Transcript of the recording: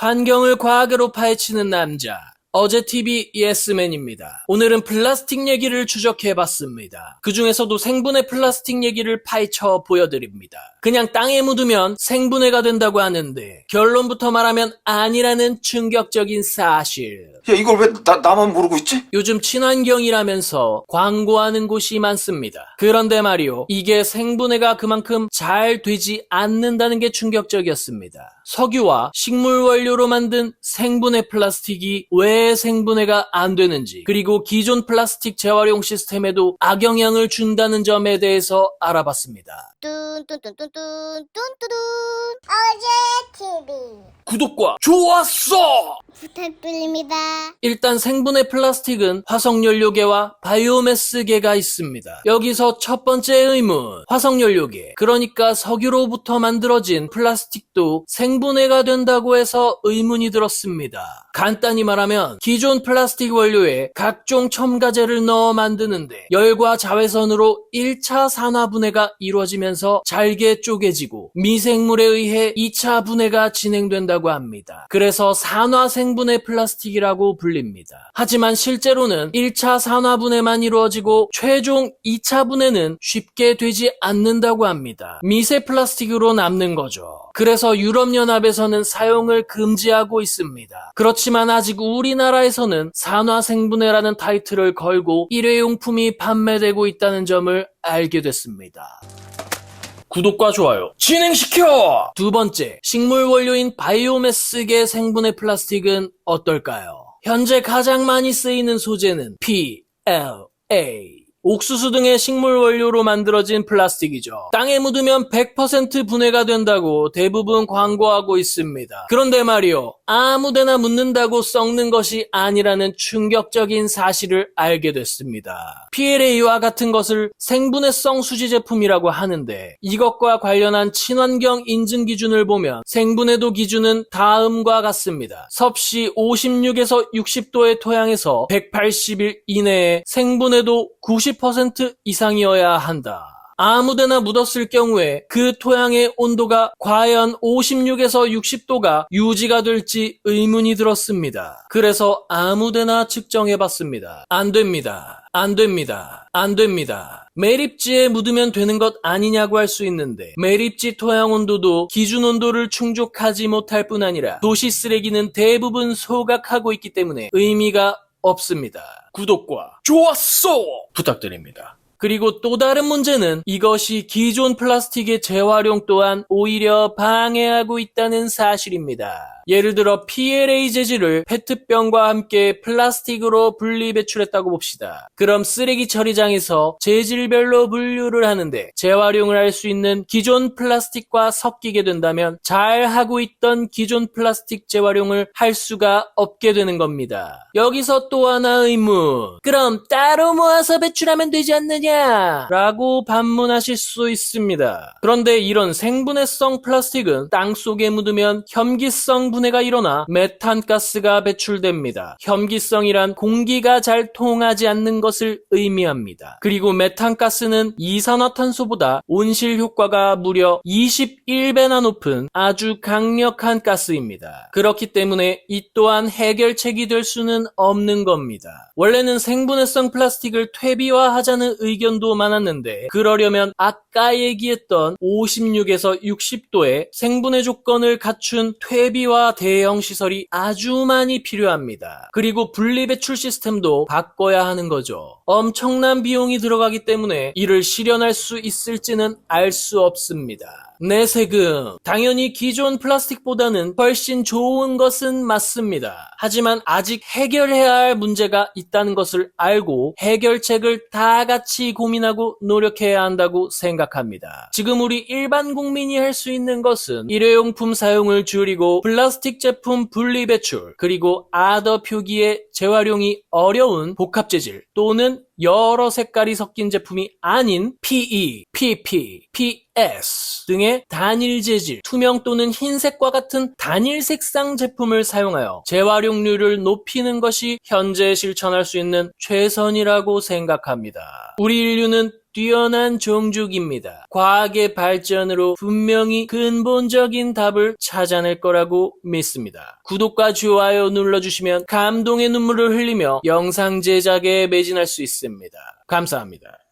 환경을 과학으로 파헤치는 남자, 어제TV 예스맨입니다. 오늘은 플라스틱 얘기를 추적해봤습니다. 그 중에서도 생분해 플라스틱 얘기를 파헤쳐 보여드립니다. 그냥 땅에 묻으면 생분해가 된다고 하는데 결론부터 말하면 아니라는 충격적인 사실. 야, 이걸 왜 나만 모르고 있지? 요즘 친환경이라면서 광고하는 곳이 많습니다. 그런데 말이요, 이게 생분해가 그만큼 잘 되지 않는다는 게 충격적이었습니다. 석유와 식물 원료로 만든 생분해 플라스틱이 왜 생분해가 안 되는지, 그리고 기존 플라스틱 재활용 시스템에도 악영향을 준다는 점에 대해서 알아봤습니다. 뚠뚠뚠뚠뚠뚠뚠뚠 어제TV 구독과 좋았어! 부탁드립니다. 일단 생분해 플라스틱은 화석연료계와 바이오매스계가 있습니다. 여기서 첫 번째 의문, 화석연료계, 그러니까 석유로부터 만들어진 플라스틱도 생분해가 된다고 해서 의문이 들었습니다. 간단히 말하면 기존 플라스틱 원료에 각종 첨가제를 넣어 만드는데 열과 자외선으로 1차 산화분해가 이루어지면서 잘게 쪼개지고 미생물에 의해 2차 분해가 진행된다고 합니다. 그래서 산화생분해 플라스틱이라고 불립니다. 하지만 실제로는 1차 산화분해만 이루어지고 최종 2차 분해는 쉽게 되지 않는다고 합니다. 미세 플라스틱으로 남는 거죠. 그래서 유럽연합에서는 사용을 금지하고 있습니다. 그렇지만 아직 우리나라에서는 산화생분해라는 타이틀을 걸고 일회용품이 판매되고 있다는 점을 알게 됐습니다. 구독과 좋아요 진행시켜! 두 번째, 식물 원료인 바이오매스계 생분해 플라스틱은 어떨까요? 현재 가장 많이 쓰이는 소재는 PLA, 옥수수 등의 식물 원료로 만들어진 플라스틱이죠. 땅에 묻으면 100% 분해가 된다고 대부분 광고하고 있습니다. 그런데 말이요, 아무데나 묻는다고 썩는 것이 아니라는 충격적인 사실을 알게 됐습니다. PLA와 같은 것을 생분해성 수지 제품이라고 하는데 이것과 관련한 친환경 인증 기준을 보면 생분해도 기준은 다음과 같습니다. 섭씨 56에서 60도의 토양에서 180일 이내에 생분해도 90% 이상이어야 한다. 아무데나 묻었을 경우에 그 토양의 온도가 과연 56에서 60도가 유지가 될지 의문이 들었습니다. 그래서 아무데나 측정해봤습니다. 안 됩니다. 안 됩니다. 안 됩니다. 매립지에 묻으면 되는 것 아니냐고 할 수 있는데 매립지 토양 온도도 기준 온도를 충족하지 못할 뿐 아니라 도시 쓰레기는 대부분 소각하고 있기 때문에 의미가 없습니다. 구독과 좋았어! 부탁드립니다. 그리고 또 다른 문제는 이것이 기존 플라스틱의 재활용 또한 오히려 방해하고 있다는 사실입니다. 예를 들어 PLA 재질을 페트병과 함께 플라스틱으로 분리 배출했다고 봅시다. 그럼 쓰레기 처리장에서 재질별로 분류를 하는데 재활용을 할 수 있는 기존 플라스틱과 섞이게 된다면 잘 하고 있던 기존 플라스틱 재활용을 할 수가 없게 되는 겁니다. 여기서 또 하나 의문. 그럼 따로 모아서 배출하면 되지 않느냐? 라고 반문하실 수 있습니다. 그런데 이런 생분해성 플라스틱은 땅속에 묻으면 혐기성 분해가 일어나 메탄가스가 배출됩니다. 혐기성이란 공기가 잘 통하지 않는 것을 의미합니다. 그리고 메탄가스는 이산화탄소보다 온실 효과가 무려 21배나 높은 아주 강력한 가스입니다. 그렇기 때문에 이 또한 해결책이 될 수는 없는 겁니다. 원래는 생분해성 플라스틱을 퇴비화하자는 의견도 많았는데 그러려면 아까 얘기했던 56에서 60도의 생분해 조건을 갖춘 퇴비화 대형 시설이 아주 많이 필요합니다. 그리고 분리배출 시스템도 바꿔야 하는 거죠. 엄청난 비용이 들어가기 때문에 이를 실현할 수 있을지는 알 수 없습니다. 내세금, 당연히 기존 플라스틱보다는 훨씬 좋은 것은 맞습니다. 하지만 아직 해결해야 할 문제가 있다는 것을 알고 해결책을 다 같이 고민하고 노력해야 한다고 생각합니다. 지금 우리 일반 국민이 할 수 있는 것은 일회용품 사용을 줄이고 플라스틱 제품 분리 배출, 그리고 아더 표기의 재활용이 어려운 복합재질 또는 여러 색깔이 섞인 제품이 아닌 PE, PP, PS 등의 단일 재질, 투명 또는 흰색과 같은 단일 색상 제품을 사용하여 재활용률을 높이는 것이 현재 실천할 수 있는 최선이라고 생각합니다. 우리 인류는 뛰어난 종족입니다. 과학의 발전으로 분명히 근본적인 답을 찾아낼 거라고 믿습니다. 구독과 좋아요 눌러주시면 감동의 눈물을 흘리며 영상 제작에 매진할 수 있습니다. 감사합니다.